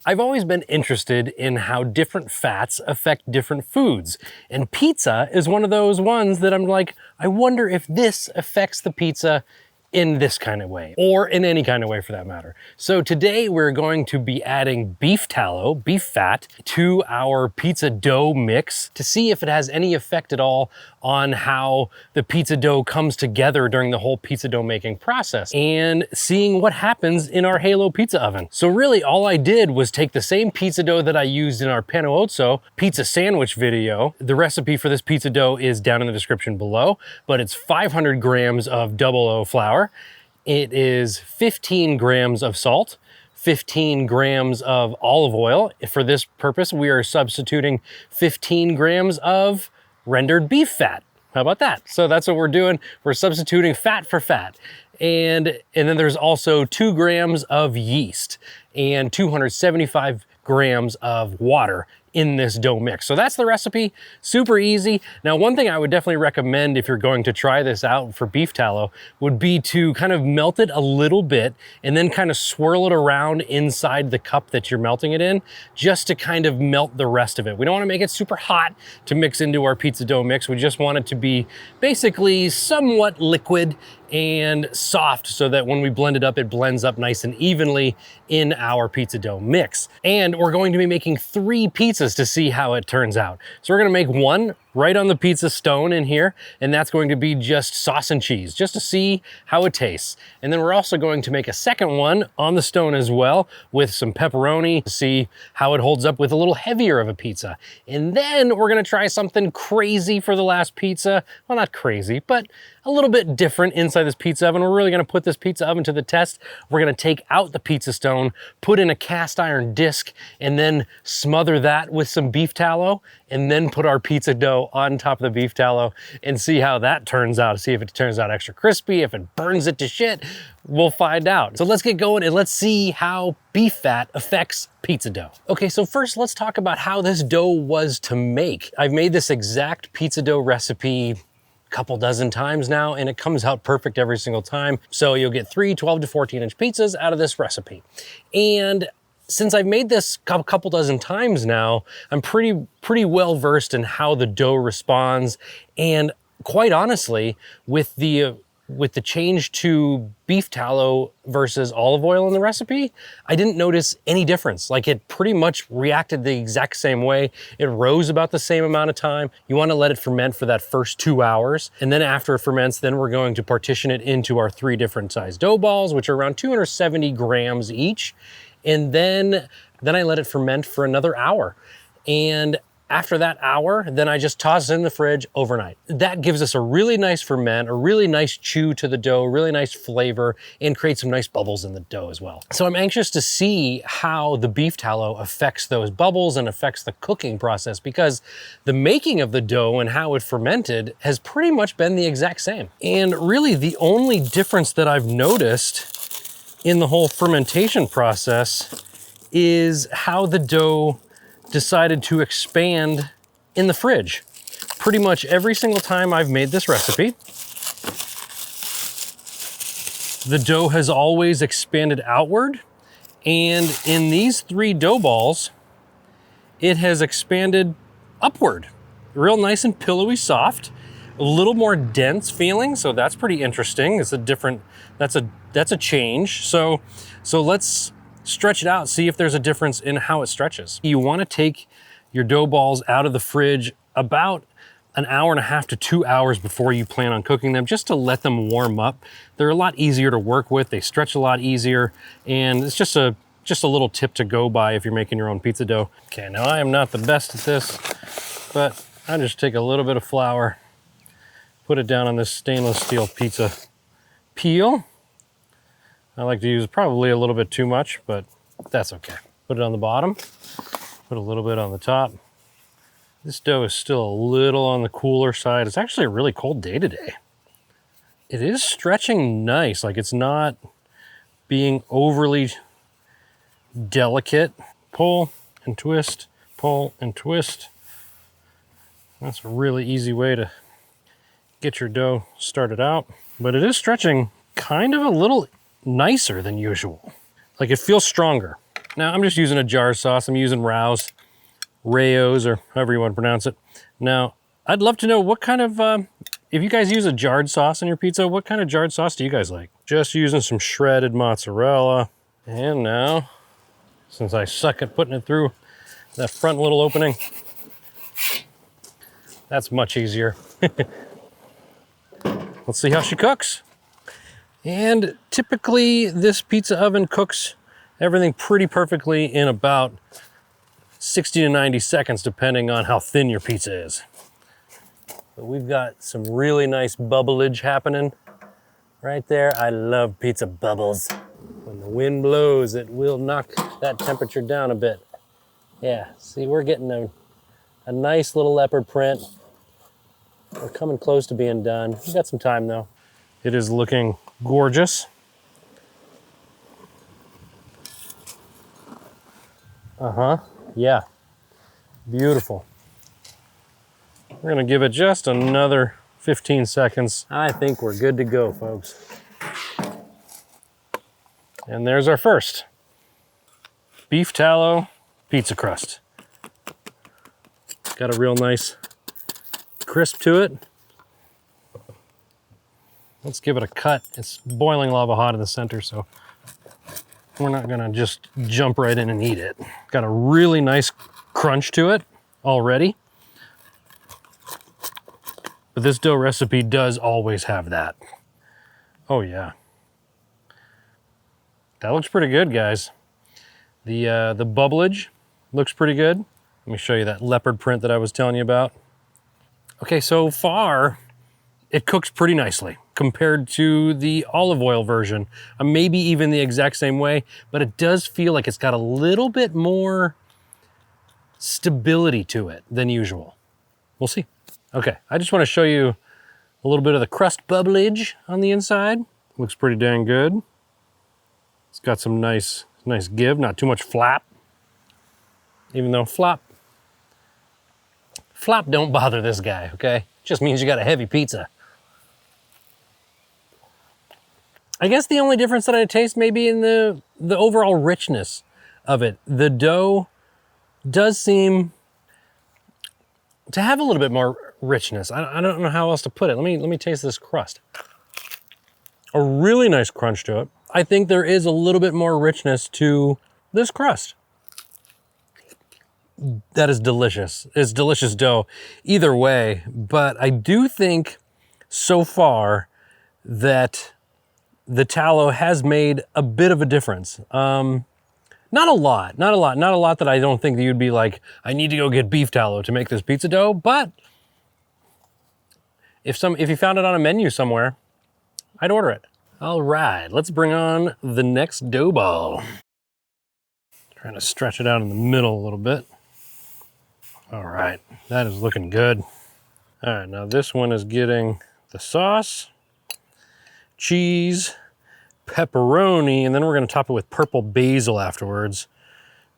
I've always been interested in how different fats affect different foods, and pizza is one of those ones that I'm like, I wonder if this affects the pizza in this kind of way, or in any kind of way for that matter. So today we're going to be adding beef tallow, beef fat, to our pizza dough mix to see if it has any effect at all on how the pizza dough comes together during the whole pizza dough making process, and seeing what happens in our Halo pizza oven. So really all I did was take the same pizza dough that I used in our Pannuozzo pizza sandwich video. The recipe for this pizza dough is down in the description below, but it's 500 grams of 00 flour. It is 15 grams of salt, 15 grams of olive oil. For this purpose, we are substituting 15 grams of rendered beef fat. How about that? So that's what we're doing. We're substituting fat for fat. And then there's also 2 grams of yeast and 275 grams of water in this dough mix. So that's the recipe, super easy. Now, one thing I would definitely recommend if you're going to try this out for beef tallow would be to kind of melt it a little bit and then kind of swirl it around inside the cup that you're melting it in, just to kind of melt the rest of it. We don't want to make it super hot to mix into our pizza dough mix. We just want it to be basically somewhat liquid and soft so that when we blend it blends up nice and evenly in our pizza dough mix. And we're going to be making 3 pizzas to see how it turns out. So we're gonna make one right on the pizza stone in here, and that's going to be just sauce and cheese, just to see how it tastes. And then we're also going to make a second one on the stone as well with some pepperoni to see how it holds up with a little heavier of a pizza. And then we're gonna try something crazy for the last pizza. Well, not crazy, but a little bit different inside this pizza oven. We're really gonna put this pizza oven to the test. We're gonna take out the pizza stone, put in a cast iron disc, and then smother that with some beef tallow, and then put our pizza dough on top of the beef tallow and see how that turns out. See if it turns out extra crispy, if it burns it to shit. We'll find out. So let's get going and let's see how beef fat affects pizza dough. Okay, so first let's talk about how this dough was to make. I've made this exact pizza dough recipe couple dozen times now, and it comes out perfect every single time. So you'll get 3 12 to 14 inch pizzas out of this recipe. And since I've made this a couple dozen times now, I'm pretty well versed in how the dough responds. And quite honestly, with the change to beef tallow versus olive oil in the recipe, I didn't notice any difference. Like, it pretty much reacted the exact same way. It rose about the same amount of time. You want to let it ferment for that first 2 hours. And then after it ferments, then we're going to partition it into our 3 different size dough balls, which are around 270 grams each. And then I let it ferment for another hour. And after that hour, then I just toss it in the fridge overnight. That gives us a really nice ferment, a really nice chew to the dough, really nice flavor, and creates some nice bubbles in the dough as well. So I'm anxious to see how the beef tallow affects those bubbles and affects the cooking process, because the making of the dough and how it fermented has pretty much been the exact same. And really the only difference that I've noticed in the whole fermentation process is how the dough decided to expand in the fridge. Pretty much every single time I've made this recipe, the dough has always expanded outward, and in these 3 dough balls, it has expanded upward. Real nice and pillowy soft, a little more dense feeling, so that's pretty interesting. It's a different, that's a change. So let's stretch it out, see if there's a difference in how it stretches. You want to take your dough balls out of the fridge about an hour and a half to 2 hours before you plan on cooking them, just to let them warm up. They're a lot easier to work with, they stretch a lot easier, and it's just a little tip to go by if you're making your own pizza dough. Okay, now I am not the best at this, but I just take a little bit of flour, put it down on this stainless steel pizza peel. I like to use probably a little bit too much, but that's okay. Put it on the bottom, put a little bit on the top. This dough is still a little on the cooler side. It's actually a really cold day today. It is stretching nice, like it's not being overly delicate. Pull and twist, pull and twist. That's a really easy way to get your dough started out. But it is stretching kind of a little nicer than usual. Like, it feels stronger. Now I'm just using a jar sauce. I'm using Rao's, or however you want to pronounce it. Now, I'd love to know what kind of, if you guys use a jarred sauce on your pizza, what kind of jarred sauce do you guys like? Just using some shredded mozzarella. And now, since I suck at putting it through that front little opening, that's much easier. Let's see how she cooks. And typically this pizza oven cooks everything pretty perfectly in about 60 to 90 seconds, depending on how thin your pizza is. But we've got some really nice bubblage happening right there. I love pizza bubbles. When the wind blows, it will knock that temperature down a bit. Yeah, see, we're getting a nice little leopard print. We're coming close to being done. We've got some time though. It is looking gorgeous. Yeah, beautiful. We're gonna give it just another 15 seconds. I think we're good to go, folks. And there's our first beef tallow pizza crust. Got a real nice crisp to it. Let's give it a cut. It's boiling lava hot in the center, so we're not gonna just jump right in and eat it. Got a really nice crunch to it already. But this dough recipe does always have that. Oh yeah. That looks pretty good, guys. The bubblage looks pretty good. Let me show you that leopard print that I was telling you about. Okay, so far, it cooks pretty nicely compared to the olive oil version. Maybe even the exact same way, but it does feel like it's got a little bit more stability to it than usual. We'll see. Okay, I just want to show you a little bit of the crust bubblage on the inside. Looks pretty dang good. It's got some nice give, not too much flap. Even though flop don't bother this guy, okay? Just means you got a heavy pizza. I guess the only difference that I taste maybe in the overall richness of it. The dough does seem to have a little bit more richness. I don't know how else to put it. Let me taste this crust. A really nice crunch to it. I think there is a little bit more richness to this crust. That is delicious. It's delicious dough either way, but I do think so far that the tallow has made a bit of a difference. Not a lot that I don't think that you'd be like, I need to go get beef tallow to make this pizza dough, but if you found it on a menu somewhere, I'd order it. All right, let's bring on the next dough ball. Trying to stretch it out in the middle a little bit. All right, that is looking good. All right, now this one is getting the sauce, cheese, pepperoni, and then we're gonna top it with purple basil afterwards.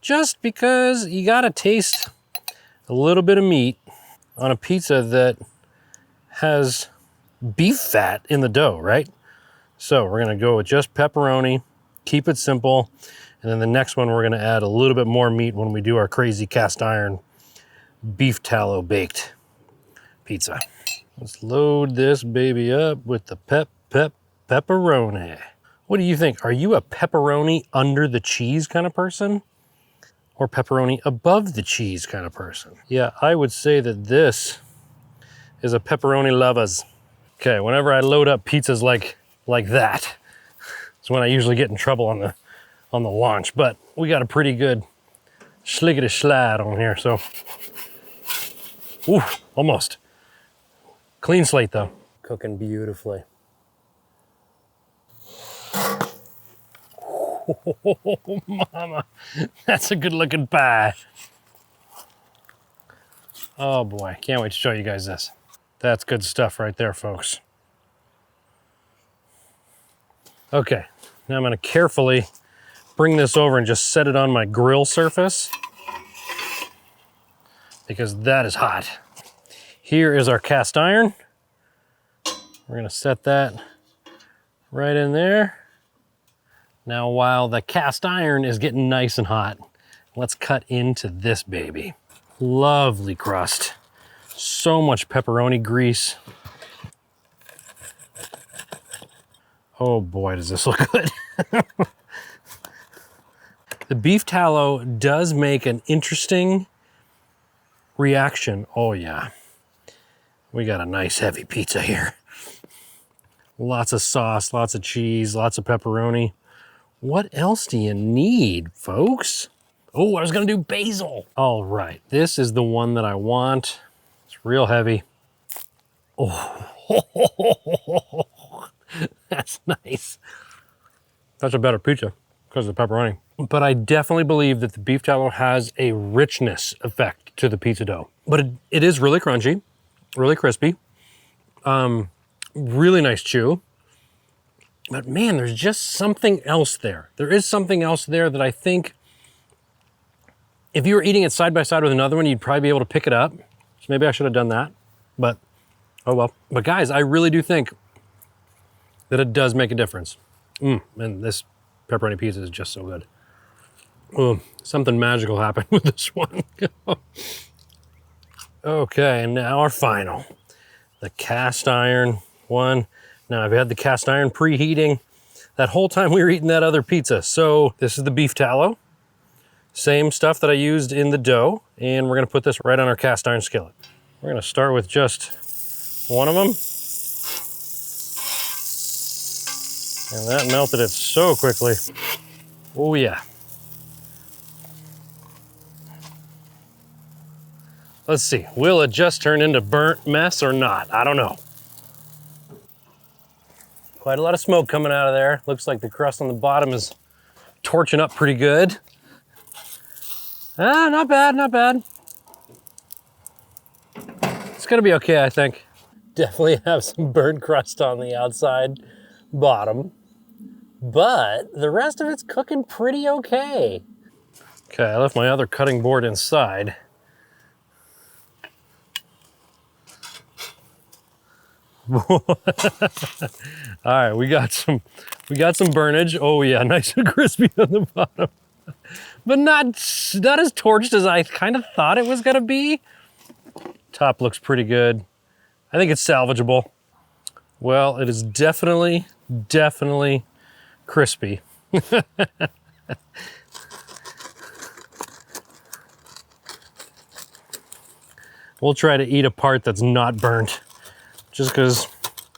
Just because you gotta taste a little bit of meat on a pizza that has beef fat in the dough, right? So we're gonna go with just pepperoni, keep it simple, and then the next one we're gonna add a little bit more meat when we do our crazy cast iron beef tallow baked pizza. Let's load this baby up with the pepperoni. What do you think? Are you a pepperoni under the cheese kind of person? Or pepperoni above the cheese kind of person? Yeah, I would say that this is a pepperoni lovers. Okay, whenever I load up pizzas like that, it's when I usually get in trouble on the launch, but we got a pretty good schlickety slide on here, so. Ooh, almost. Clean slate though. Cooking beautifully. Oh, mama, that's a good looking pie. Oh boy, can't wait to show you guys this. That's good stuff right there, folks. Okay, now I'm gonna carefully bring this over and just set it on my grill surface because that is hot. Here is our cast iron. We're gonna set that right in there. Now, while the cast iron is getting nice and hot, let's cut into this baby. Lovely crust. So much pepperoni grease. Oh boy, does this look good. The beef tallow does make an interesting reaction. Oh yeah. We got a nice heavy pizza here. Lots of sauce, lots of cheese, lots of pepperoni. What else do you need, folks? Oh, I was gonna do basil. All right, this is the one that I want. It's real heavy. Oh, that's nice. That's a better pizza because of the pepperoni. But I definitely believe that the beef tallow has a richness effect to the pizza dough. But it is really crunchy, really crispy, really nice chew. But man, there's just something else there. There is something else there that I think if you were eating it side by side with another one, you'd probably be able to pick it up. So maybe I should have done that, but oh well. But guys, I really do think that it does make a difference. And this pepperoni pizza is just so good. Oh, something magical happened with this one. Okay, and now our final. The cast iron one. Now I've had the cast iron preheating that whole time we were eating that other pizza. So this is the beef tallow. Same stuff that I used in the dough. And we're gonna put this right on our cast iron skillet. We're gonna start with just one of them. And that melted it so quickly. Oh yeah. Let's see, will it just turn into burnt mess or not? I don't know. Quite a lot of smoke coming out of there. Looks like the crust on the bottom is torching up pretty good. Ah, not bad, not bad. It's gonna be okay, I think. Definitely have some burnt crust on the outside bottom, but the rest of it's cooking pretty okay. Okay, I left my other cutting board inside. All right, we got some burnage. Oh yeah, nice and crispy on the bottom, but not as torched as I kind of thought it was gonna be. Top looks pretty good. I think it's salvageable. Well, it is definitely crispy. We'll try to eat a part that's not burnt, just because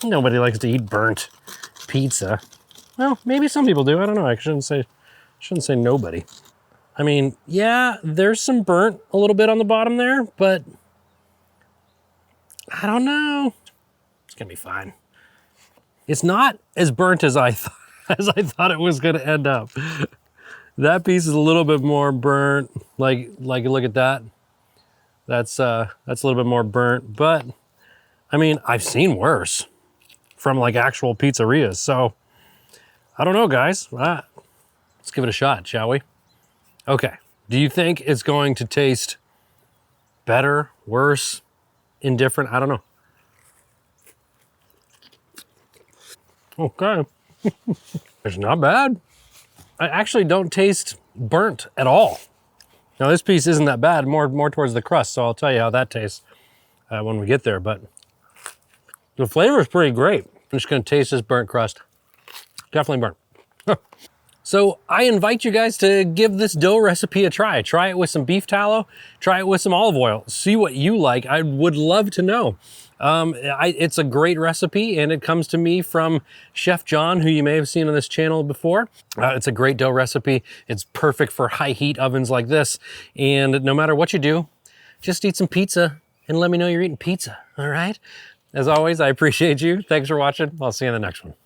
nobody likes to eat burnt pizza. Well, maybe some people do. I don't know. I shouldn't say nobody. I mean, yeah, there's some burnt a little bit on the bottom there, but I don't know. It's gonna be fine. It's not as burnt as I thought it was gonna end up. That piece is a little bit more burnt. Like look at that. That's a little bit more burnt, but I mean, I've seen worse from like actual pizzerias. So I don't know, guys. Let's give it a shot, shall we? Okay. Do you think it's going to taste better, worse, indifferent? I don't know. Okay. It's not bad. I actually don't taste burnt at all. Now this piece isn't that bad, more towards the crust, so I'll tell you how that tastes when we get there, but the flavor is pretty great. I'm just gonna taste this burnt crust. Definitely burnt. So I invite you guys to give this dough recipe a try. Try it with some beef tallow, try it with some olive oil, see what you like. I would love to know. It's a great recipe, and it comes to me from Chef John, who you may have seen on this channel before. It's a great dough recipe. It's perfect for high heat ovens like this. And no matter what you do, just eat some pizza and let me know you're eating pizza, all right? As always, I appreciate you. Thanks for watching. I'll see you in the next one.